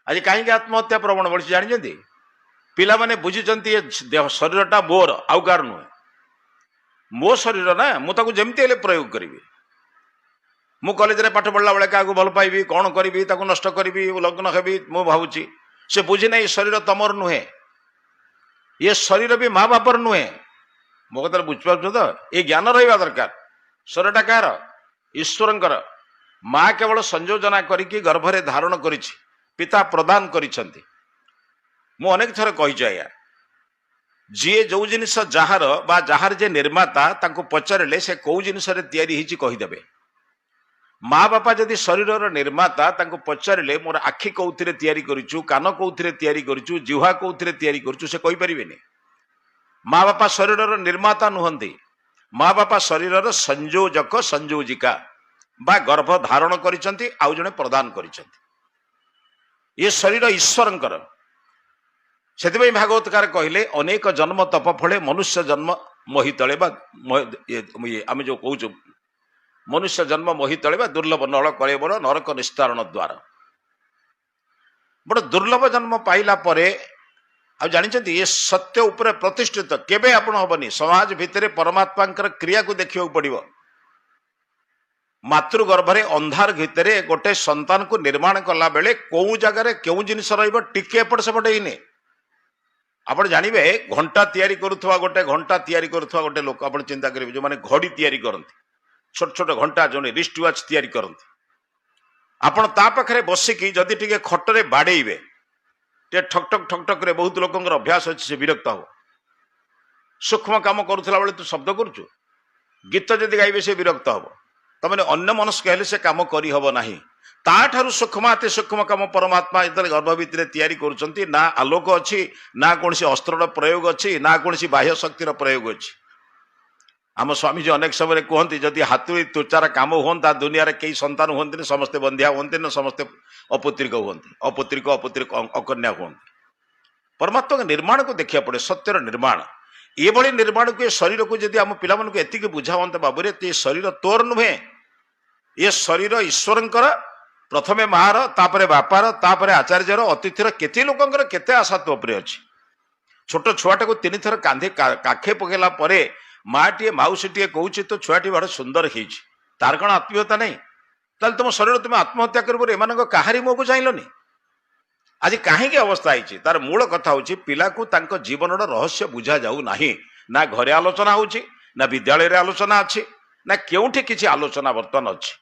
आज कहीं आत्महत्या प्रवण बढ़ी जानते पिला माने बुझुचंती शरीरटा मोर आउ कार नुहे मो शरीर ना मुझे जमती प्रयोग करी मु कॉलेज रे पाठ पढ़ला बेले क्या भल पाइबी कौन करी नष्ट करी लग्न हेबी मु भावुची से बुझी ना शरीर तमर नुहे ये शरीर भी माँ बापर नुहे मो कथा बुझीपार तो ये ज्ञान रहा दरकार शरीरटा कह ईश्वर माँ केवल संयोजना करिकी गर्भरे धारण करिछि पिता प्रदान करिछंती मु अनेक थर कही आया जी जो जिनिस जार बा जार जे निर्माता तांको पचारे से कौ जिनिस तैयारी हिची कहीदेवे माँ बापा जदि शरीर निर्माता तांको पचारे मोर आखि कौथिरे तैयारी करिछु कान कौथिरे तैयारी करिछु जिह्वा कौथिरे तैयारी करिछु से कहि परिबेनी माँ बापा शरीर निर्माता नुहंती माँ बापा शरीर संयोजक संयोजिका बा गर्भ धारण करिसंती आउ जने प्रदान करिसंती ये शरीर ईश्वरंकर से भागवतकार कहले अनेक जन्म तप फले मनुष्य जन्म मोहि तले आम जो कहूँ मनुष्य जन्म मोहि तले दुर्लभ नल कले बड़ नरक निस्तारण द्वार बड़ दुर्लभ जन्म पाइला परे आ जानते ये सत्य उपर प्रतिष्ठित केबे आपण हबनी समाज भितर परमात्मा क्रिया को देखा पड़ो मातृगर्भरे अंधार भितर गोटे संतान को निर्माण कला बेले कौ जगार क्यों जिनिस टिके एपट सेपट ही आपण जानवे घंटा तैयारी करुवा गोटे घंटा तैयारी करुवा गोटे लोक आप चिंता करेंगे जो मैंने घड़ी तैयारी करती छोट छोट घंटा जो रिस्ट वाच तैयारी करती आपण ता पाखरे बसिकी जदि टिके खटरे बाड़ेबे टे ठक ठक ठक ठक रे बहुत लोकंर अभ्यास अच्छे से विरक्त हो सूक्ष्म काम करुला बेले तू शब्द करुचु गीत जदि गाइबे से विरक्त हम तमें अन्य मनस्क हेले से काम करी हब नाही ताठारु सूक्ष्म अति सूक्ष्म काम परमात्मा इतने गर्भ भितर तैयारी करुचंती ना आलोक अच्छी ना कौन अस्त्र प्रयोग अच्छी ना कौन बाह्य शक्तिर प्रयोग अच्छी आम स्वामी जी अनेक समय कहते जदि हाथुड़ी तुचार काम हुआ दुनिया रे कई संतान हमें समस्ते बंधिया हमें न समस्ते अपुत्रिक हमें अपुत्रिक अकन्या हमें परमात्मा निर्माण को देखा पड़े सत्यर निर्माण ये भली निर्माण को शरीर को जब आम पिला एति बुझा बाबू ये शरीर तोर नुहे ये शरीर ईश्वरंकर प्रथमे मार तापरे बापार तापरे आचार्यर अतिथिर केते लोकंकर केते आशा तो उपरे अछि छोट छुआटा को तीन थर कांधे काखे पकेला परे माटीए माउसीटीए कहूँ तो छुआटी बड़ सुंदर होइछि तार कण आत्मीयता नहीं ताल तुम शरीर तुम आत्महत्या कर एम कहारी मुह को चाहलनि आज कहीं अवस्था है तार मूल कथा हूँ पिला को तांको जीवन रहस्य बुझा जाऊ नाही ना घरे आलोचना होछि ना विद्यालय रे आलोचना अच्छी ना केउठी किछि आलोचना वर्तमान अच्छी